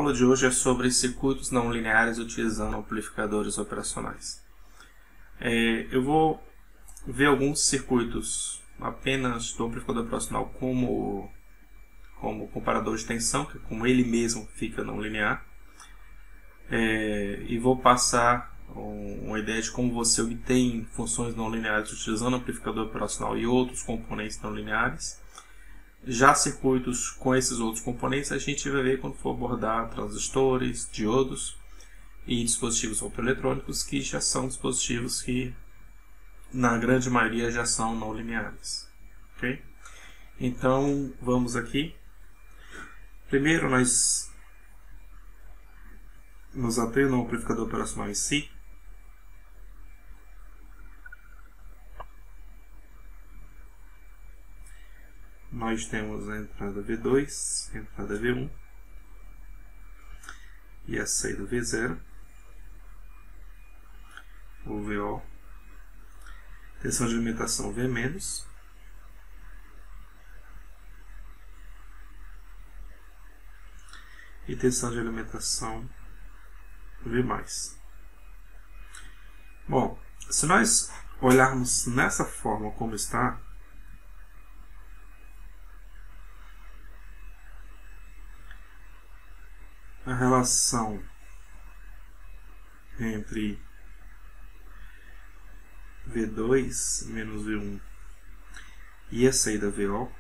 aula de hoje é sobre circuitos não lineares utilizando amplificadores operacionais. Eu vou ver alguns circuitos apenas do amplificador operacional como comparador de tensão, que como ele mesmo fica não linear, e vou passar uma ideia de como você obtém funções não lineares utilizando amplificador operacional e outros componentes não lineares. Já circuitos com esses outros componentes a gente vai ver quando for abordar transistores, diodos e dispositivos optoeletrônicos, que já são dispositivos que na grande maioria já são não lineares. Okay? Então vamos aqui. Primeiro nós nos atendo ao amplificador operacional em si. Nós temos a entrada V2, a entrada V1 e a saída V0, o VO, tensão de alimentação V-, e tensão de alimentação V+. Bom, se nós olharmos nessa forma como está, a relação entre V2 menos V1 e a saída VO,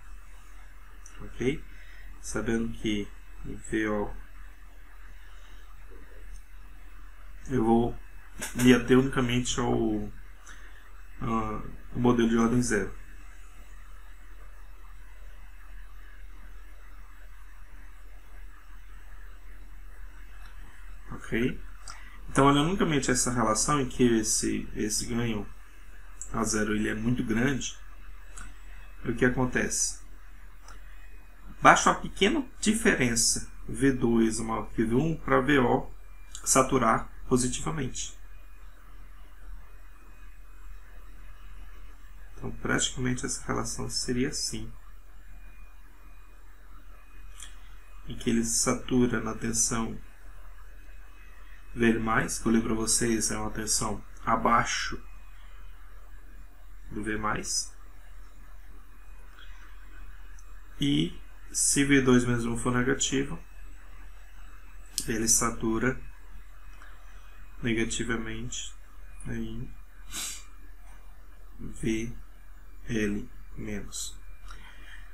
ok? Sabendo que VO eu vou me ater unicamente ao modelo de ordem zero. Okay? Então, olhando unicamente essa relação em que esse ganho a zero ele é muito grande, o que acontece? Basta uma pequena diferença V2 maior que V1 para VO saturar positivamente. Então, praticamente essa relação seria assim, em que ele satura na tensão V+, que eu lembro para vocês é uma tensão abaixo do V+, e se V2 menos 1 for negativo, ele satura negativamente em VL-.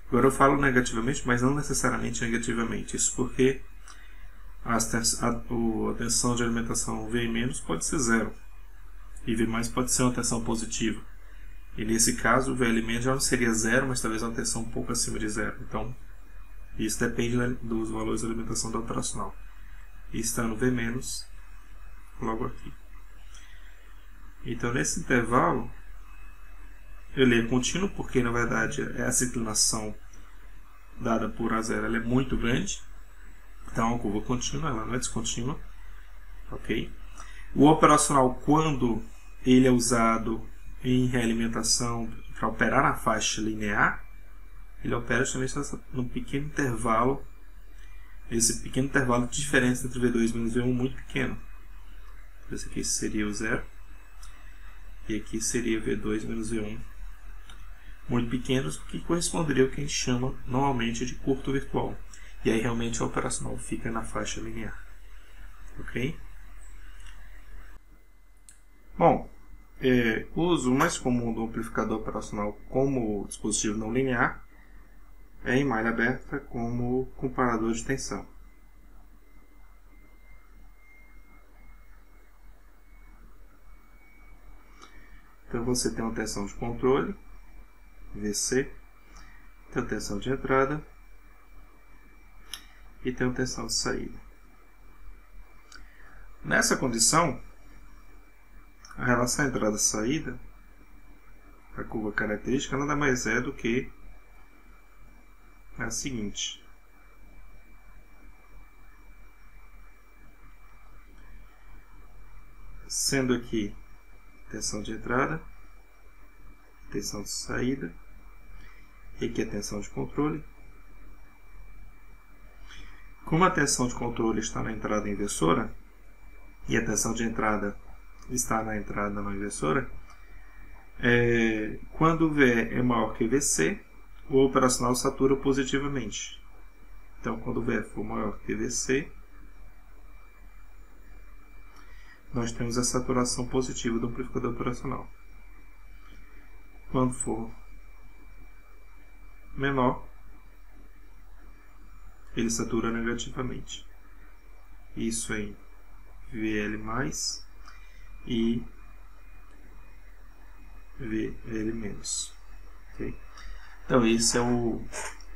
Agora eu falo negativamente, mas não necessariamente negativamente. Isso porque a tensão de alimentação V- pode ser zero e V+ pode ser uma tensão positiva. E nesse caso o VL- já não seria zero, mas talvez uma tensão um pouco acima de zero. Então isso depende dos valores de alimentação do operacional. E está no V-, logo aqui. Então nesse intervalo ele é contínuo, porque na verdade essa inclinação dada por A0 ela é muito grande. Então é uma curva contínua, ela não é descontínua. Okay? O operacional, quando ele é usado em realimentação para operar na faixa linear, ele opera justamente num pequeno intervalo. Esse pequeno intervalo de diferença entre V2 e V1 muito pequeno. Esse aqui seria o zero. E aqui seria V2 menos V1 muito pequenos, que corresponderia ao que a gente chama normalmente de curto virtual. E aí realmente o operacional fica na faixa linear. Ok? Bom, o uso mais comum do amplificador operacional como dispositivo não linear é em malha aberta como comparador de tensão. Então você tem uma tensão de controle, VC, tem uma tensão de entrada e tem uma tensão de saída. Nessa condição, a relação entrada-saída, a curva característica, nada mais é do que a seguinte. Sendo aqui tensão de entrada, tensão de saída, e aqui a tensão de controle. Como a tensão de controle está na entrada inversora, e a tensão de entrada está na entrada não inversora, quando V é maior que VC, o operacional satura positivamente. Então, quando V for maior que VC, nós temos a saturação positiva do amplificador operacional. Quando for menor, ele satura negativamente. Isso em VL+, e VL-. Okay? Então, esse é o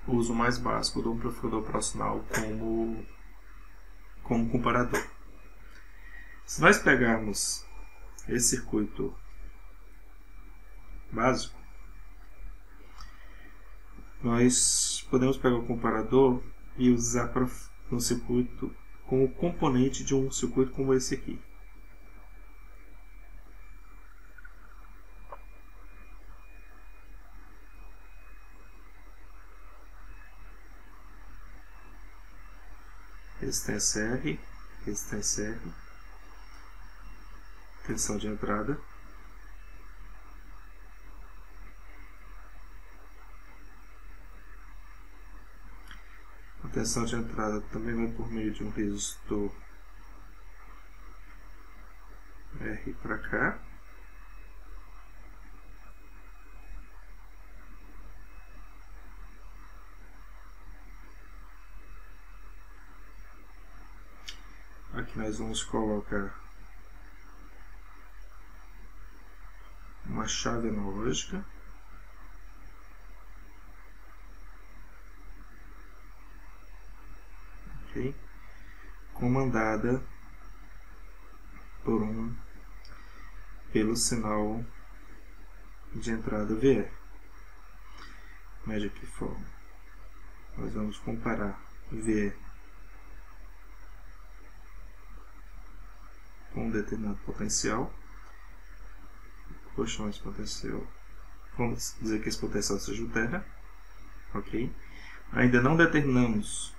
uso mais básico do amplificador operacional como comparador. Se nós pegarmos esse circuito básico, nós podemos pegar o comparador e usar para um circuito como componente de um circuito como esse aqui. Resistência R, resistência R, tensão de entrada, a tensão de entrada também vai por meio de um resistor R para cá, aqui nós vamos colocar uma chave analógica, okay, comandada pelo sinal de entrada VE. Mas de que forma? Nós vamos comparar VE com um determinado potencial. Vou chamar esse potencial, vamos dizer que esse potencial seja o terra, ok? Ainda não determinamos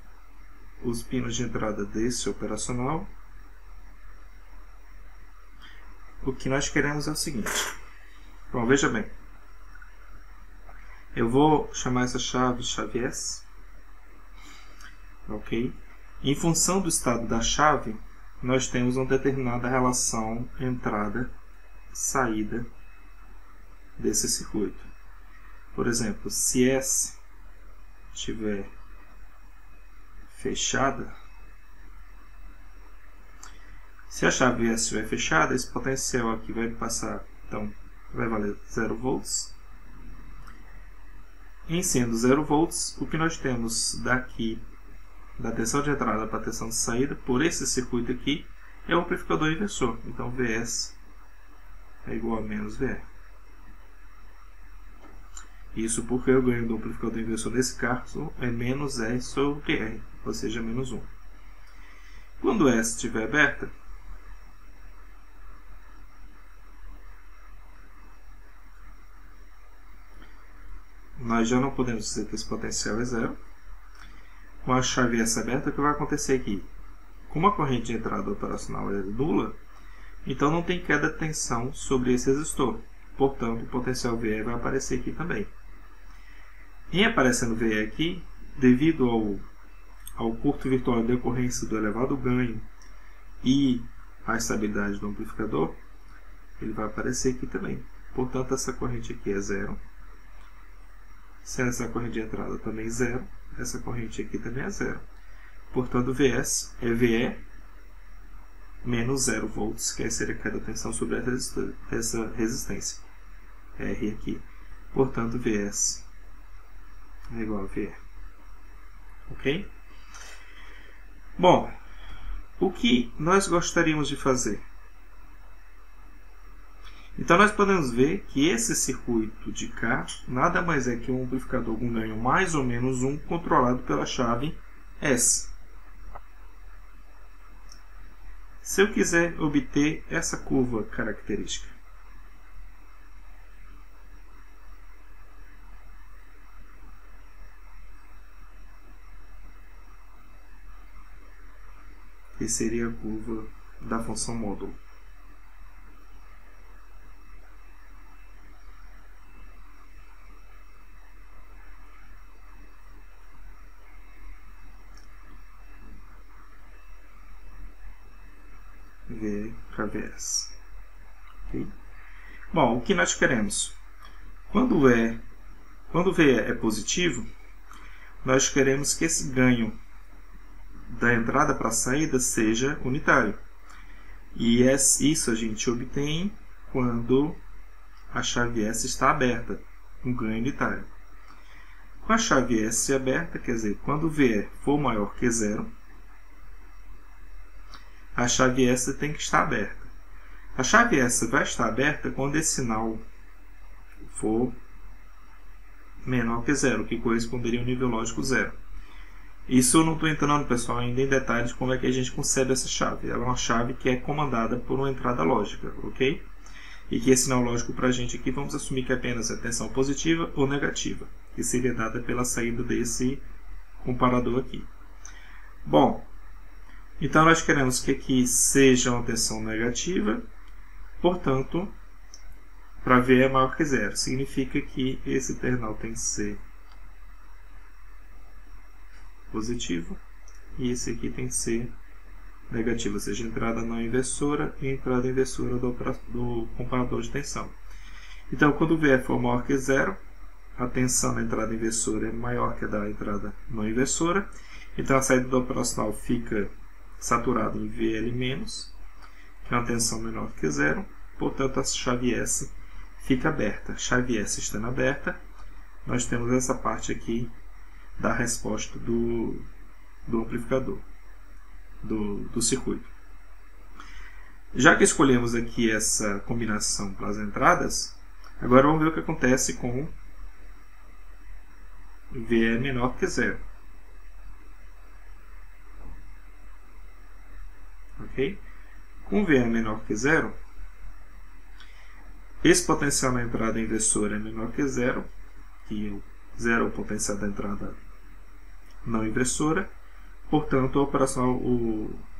os pinos de entrada desse operacional. O que nós queremos é o seguinte. Bom, veja bem. Eu vou chamar essa chave S, ok? Em função do estado da chave, nós temos uma determinada relação entrada-saída desse circuito. Por exemplo, se S estiver fechada, se a chave S estiver fechada, esse potencial aqui vai passar, então vai valer 0 volts. Em sendo 0 volts, o que nós temos daqui da tensão de entrada para a tensão de saída por esse circuito aqui é o amplificador inversor. Então Vs é igual a menos VE. Isso porque o ganho do amplificador inversor nesse caso é menos E sobre R, ou seja, menos 1. Quando S estiver aberta, nós já não podemos dizer que esse potencial é zero. Com a chave S aberta, o que vai acontecer aqui? Como a corrente de entrada operacional é nula, então não tem queda de tensão sobre esse resistor. Portanto, o potencial VE vai aparecer aqui também. Em aparecendo VE aqui, devido ao curto virtual de decorrência do elevado ganho e a estabilidade do amplificador, ele vai aparecer aqui também. Portanto, essa corrente aqui é zero. Sendo essa corrente de entrada também zero, essa corrente aqui também é zero. Portanto, Vs é VE menos 0 volts, que seria a queda de tensão sobre essa resistência R aqui. Portanto, Vs é igual a VE. Ok? Bom, o que nós gostaríamos de fazer? Então, nós podemos ver que esse circuito de cá nada mais é que um amplificador com ganho mais ou menos 1 controlado pela chave S. Se eu quiser obter essa curva característica, que seria a curva da função módulo. V para Vs. Okay? Bom, o que nós queremos? Quando V é positivo, nós queremos que esse ganho da entrada para a saída seja unitário. E isso a gente obtém quando a chave S está aberta, um ganho unitário. Com a chave S aberta, quer dizer, quando V for maior que zero, a chave S tem que estar aberta. A chave S vai estar aberta quando esse sinal for menor que zero, que corresponderia ao nível lógico zero. Isso eu não estou entrando, pessoal, ainda em detalhes de como é que a gente concebe essa chave. Ela é uma chave que é comandada por uma entrada lógica, ok? E que esse sinal lógico para a gente aqui, vamos assumir que é apenas a tensão positiva ou negativa, que seria dada pela saída desse comparador aqui. Bom, então nós queremos que aqui seja uma tensão negativa, portanto, para V é maior que zero. Significa que esse terminal tem que ser positivo e esse aqui tem que ser negativo, ou seja, entrada não inversora e entrada inversora do comparador de tensão. Então, quando V for maior que zero, a tensão na entrada inversora é maior que a da entrada não inversora. Então, a saída do operacional fica saturada em VL-, que é uma tensão menor que zero. Portanto, a chave S fica aberta. Chave S estando aberta, nós temos essa parte aqui da resposta do amplificador, do circuito. Já que escolhemos aqui essa combinação para as entradas, agora vamos ver o que acontece com V é menor que zero. Ok? Com V é menor que zero, esse potencial na entrada inversora é menor que zero, que zero é o potencial da entrada não inversora, portanto o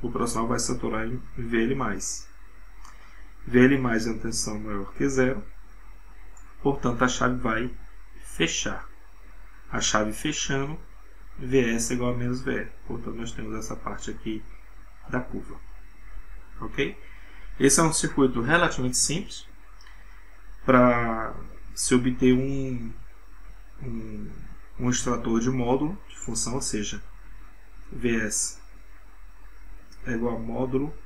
operacional vai saturar em VL+. VL+ é uma tensão maior que zero, portanto a chave vai fechar. A chave fechando, Vs é igual a menos Vr, portanto nós temos essa parte aqui da curva. Ok? Esse é um circuito relativamente simples para se obter um extrator de módulo de função, ou seja, Vs é igual a módulo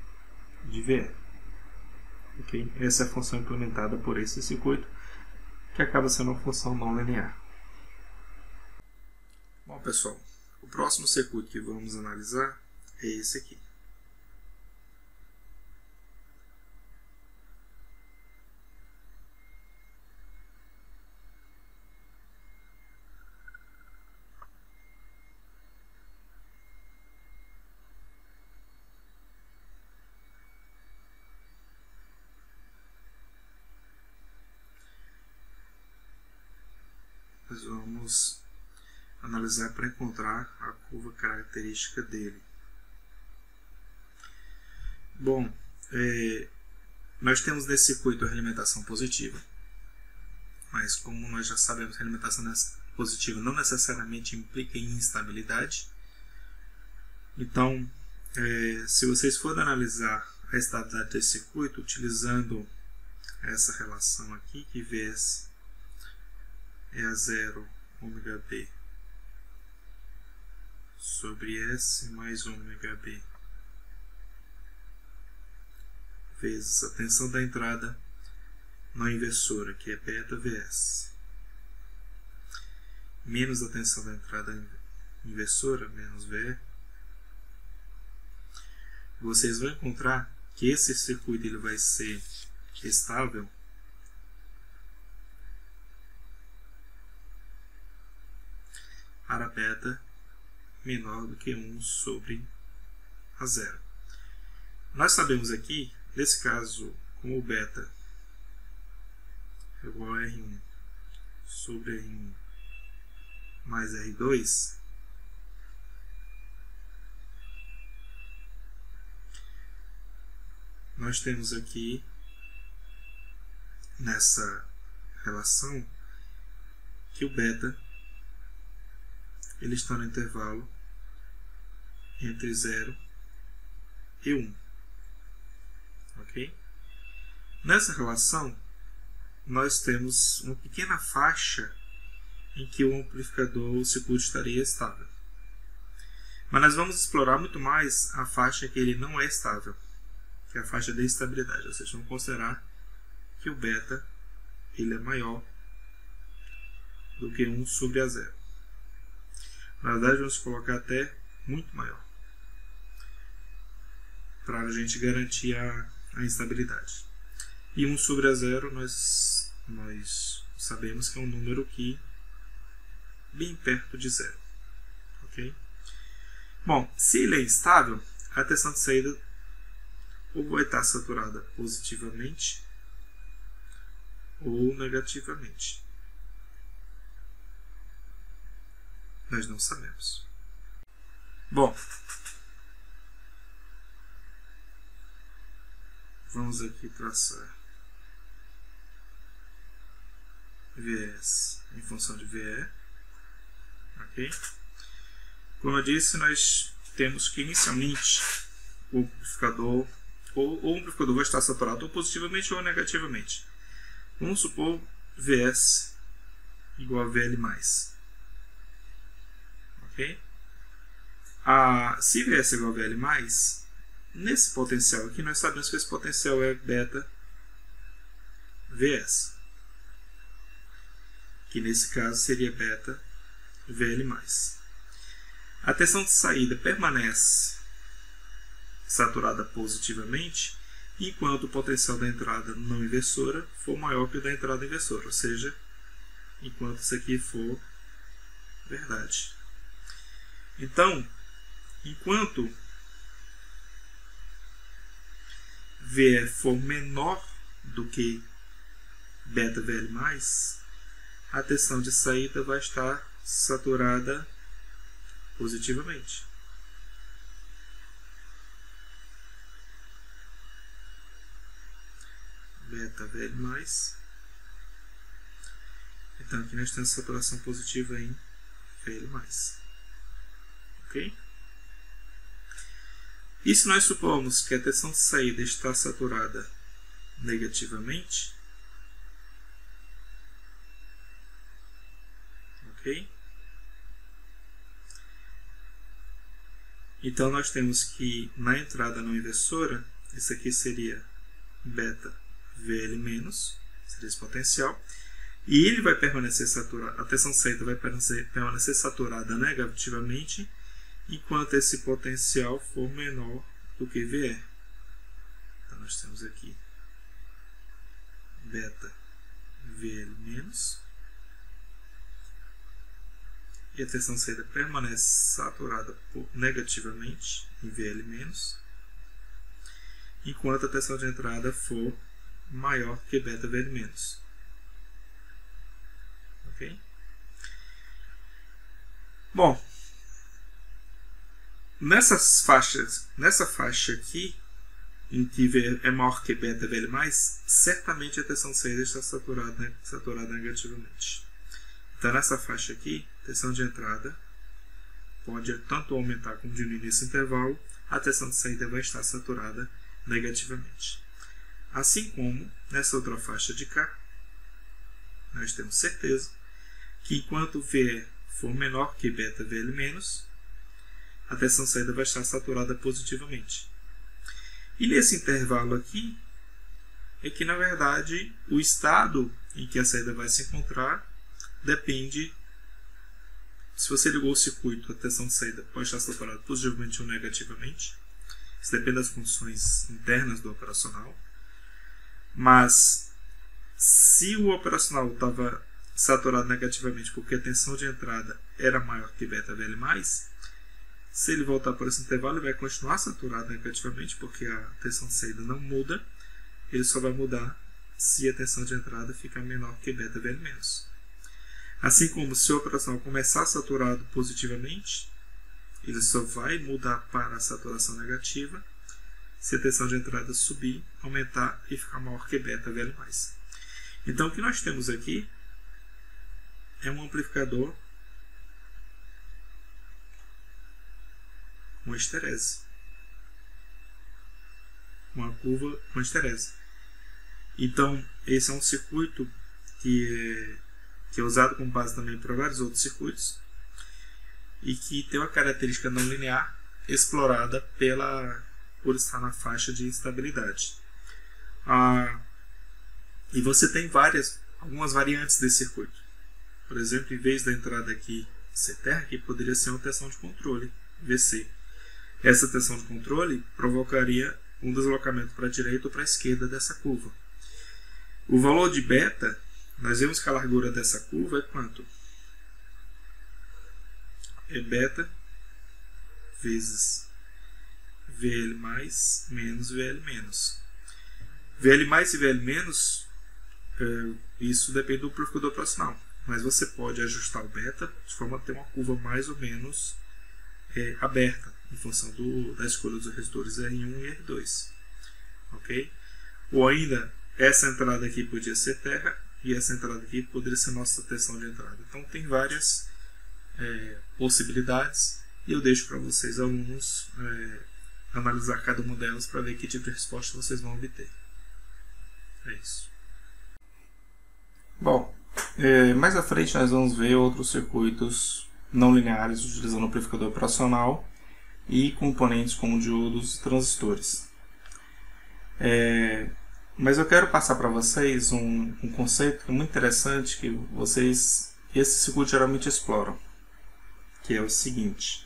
de Vr. Okay? Essa é a função implementada por esse circuito, que acaba sendo uma função não linear. Bom, pessoal, o próximo circuito que vamos analisar é esse aqui. Nós vamos analisar para encontrar a curva característica dele. Bom, nós temos nesse circuito a realimentação positiva, mas como nós já sabemos, a realimentação positiva não necessariamente implica em instabilidade. Então, se vocês forem analisar a estabilidade desse circuito utilizando essa relação aqui, que Vs é a 0 ômega B sobre S mais ômega B vezes a tensão da entrada não inversora, que é beta Vs, menos a tensão da entrada inversora, menos V, vocês vão encontrar que esse circuito ele vai ser estável para beta menor do que 1 sobre a 0. Nós sabemos aqui, nesse caso, como o beta é igual a R1 sobre R1 mais R2, nós temos aqui nessa relação que o beta ele está no intervalo entre 0 e 1. Ok? Nessa relação, nós temos uma pequena faixa em que o amplificador, o circuito estaria estável. Mas nós vamos explorar muito mais a faixa que ele não é estável, que é a faixa de estabilidade. Ou seja, vamos considerar que o beta ele é maior do que 1 sobre a 0. Na verdade, vamos colocar até muito maior, para a gente garantir a instabilidade. E 1 sobre a 0 nós sabemos que é um número que bem perto de 0. Ok? Bom, se ele é instável, a tensão de saída ou vai estar saturada positivamente ou negativamente. Nós não sabemos. Bom, vamos aqui traçar Vs em função de VE. Ok? Como eu disse, nós temos que inicialmente o amplificador, ou o amplificador vai estar saturado ou positivamente ou negativamente. Vamos supor Vs igual a VL+. Ok? Se Vs igual a VL+, nesse potencial aqui nós sabemos que esse potencial é beta Vs, que nesse caso seria beta VL+. A tensão de saída permanece saturada positivamente enquanto o potencial da entrada não inversora for maior que o da entrada inversora, ou seja, enquanto isso aqui for verdade. Então, enquanto VE for menor do que beta VL+, a tensão de saída vai estar saturada positivamente. Beta VL+. Então aqui nós temos saturação positiva em VL+. Ok? E se nós supomos que a tensão de saída está saturada negativamente, ok? Então nós temos que na entrada não inversora, isso aqui seria beta VL-, seria esse potencial, e ele vai permanecer saturado, a tensão de saída vai permanecer saturada negativamente, enquanto esse potencial for menor do que VE. Então nós temos aqui beta VL-, e a tensão de saída permanece saturada negativamente em VL-, enquanto a tensão de entrada for maior que beta VL-. Ok? Bom, nessa faixa aqui, em que V é maior que beta VL+, certamente a tensão de saída está saturada negativamente. Então nessa faixa aqui, a tensão de entrada pode tanto aumentar como diminuir nesse intervalo, a tensão de saída vai estar saturada negativamente. Assim como nessa outra faixa de cá, nós temos certeza que enquanto VE for menor que beta VL-, a tensão de saída vai estar saturada positivamente. E nesse intervalo aqui, é que na verdade o estado em que a saída vai se encontrar depende, se você ligou o circuito, a tensão de saída pode estar saturada positivamente ou negativamente. Isso depende das condições internas do operacional. Mas se o operacional estava saturado negativamente porque a tensão de entrada era maior que beta VL+, se ele voltar por esse intervalo, ele vai continuar saturado negativamente porque a tensão de saída não muda. Ele só vai mudar se a tensão de entrada ficar menor que beta VL-. Assim como se o operacional começar saturado positivamente, ele só vai mudar para a saturação negativa Se a tensão de entrada subir, aumentar e ficar maior que beta VL+. Então o que nós temos aqui é um amplificador com esterese. Uma curva com esterese. Então esse é um circuito que é usado como base também para vários outros circuitos e que tem uma característica não linear explorada por estar na faixa de instabilidade. E você tem algumas variantes desse circuito. Por exemplo, em vez da entrada aqui ser terra, aqui poderia ser uma tensão de controle, VC. Essa tensão de controle provocaria um deslocamento para a direita ou para a esquerda dessa curva. O valor de beta, nós vemos que a largura dessa curva é quanto? É beta vezes VL mais menos VL menos. VL mais e VL menos, isso depende do amplificador operacional. Mas você pode ajustar o beta de forma a ter uma curva mais ou menos aberta, em função da escolha dos resistores R1 e R2. Ok? Ou ainda, essa entrada aqui podia ser terra e essa entrada aqui poderia ser nossa tensão de entrada. Então tem várias possibilidades e eu deixo para vocês, alunos, analisar cada uma delas para ver que tipo de resposta vocês vão obter. É isso. Bom, mais à frente nós vamos ver outros circuitos não lineares utilizando o amplificador operacional e componentes como diodos e transistores. Mas eu quero passar para vocês um conceito que é muito interessante que esse circuito geralmente exploram, que é o seguinte.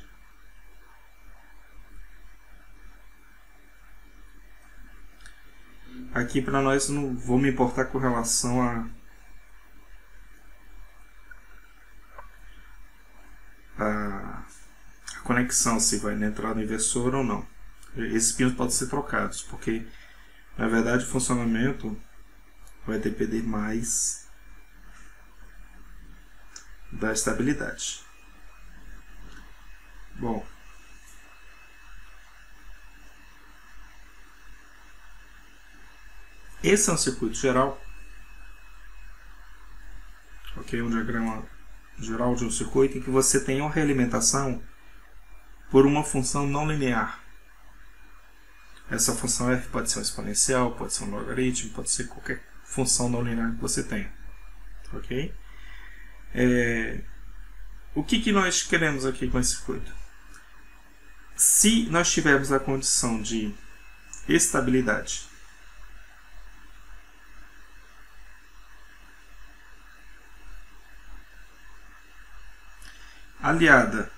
Aqui para nós não vou me importar com relação a conexão, se vai entrar no inversor ou não. Esses pinos podem ser trocados, porque na verdade o funcionamento vai depender mais da estabilidade. Bom, esse é um circuito geral, ok? Um diagrama geral de um circuito em que você tem uma realimentação por uma função não linear. Essa função f pode ser um exponencial, pode ser um logaritmo, pode ser qualquer função não linear que você tenha. Ok? O que nós queremos aqui com esse circuito? Se nós tivermos a condição de estabilidade aliada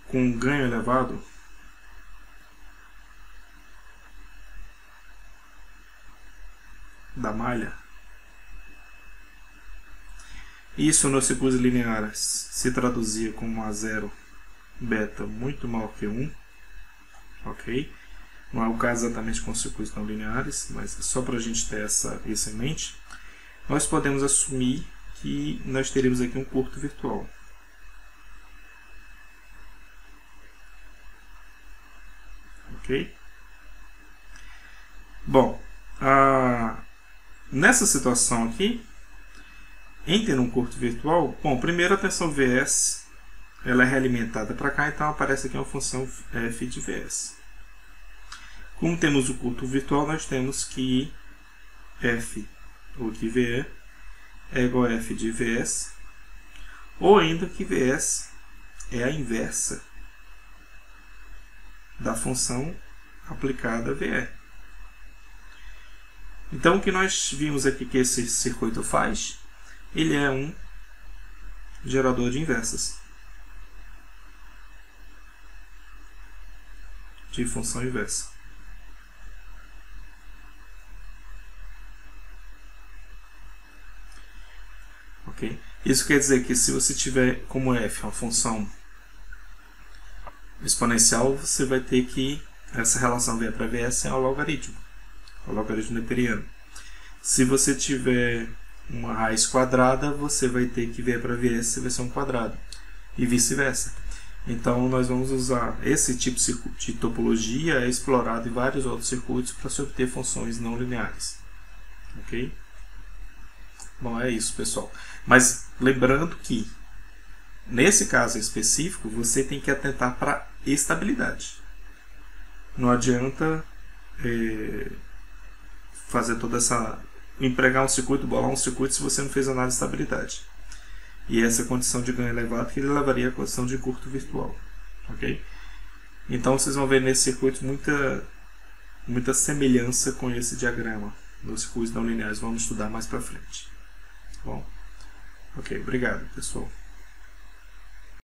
com um ganho elevado, da malha, isso nos circuitos lineares se traduzia como A0 beta muito maior que 1, ok? Não é o caso exatamente com os circuitos não lineares, mas é só para a gente ter isso em mente. Nós podemos assumir que nós teríamos aqui um curto virtual. Ok? Bom, nessa situação aqui, em ter um curto virtual, bom, primeiro a tensão Vs ela é realimentada para cá, então aparece aqui uma função f de Vs. Como temos o curto virtual, nós temos que f, ou que Ve, é igual a f de Vs, ou ainda que Vs é a inversa da função aplicada a Ve. Então o que nós vimos aqui que esse circuito faz, ele é um gerador de inversas, de função inversa. Ok? Isso quer dizer que se você tiver como f uma função exponencial, você vai ter que essa relação V para Vs é o logaritmo neperiano. Se você tiver uma raiz quadrada, você vai ter que V para Vs vai ser um quadrado e vice-versa. Então nós vamos usar esse tipo de topologia, é explorado em vários outros circuitos para se obter funções não lineares. Ok? Bom, é isso, pessoal. Mas lembrando que nesse caso específico você tem que atentar para estabilidade. Não adianta fazer toda essa... empregar um circuito, bolar um circuito se você não fez análise de estabilidade. E essa condição de ganho elevado que ele levaria à condição de curto virtual. Ok? Então vocês vão ver nesse circuito muita semelhança com esse diagrama nos circuitos não lineares. Vamos estudar mais para frente. Bom? Ok, obrigado, pessoal.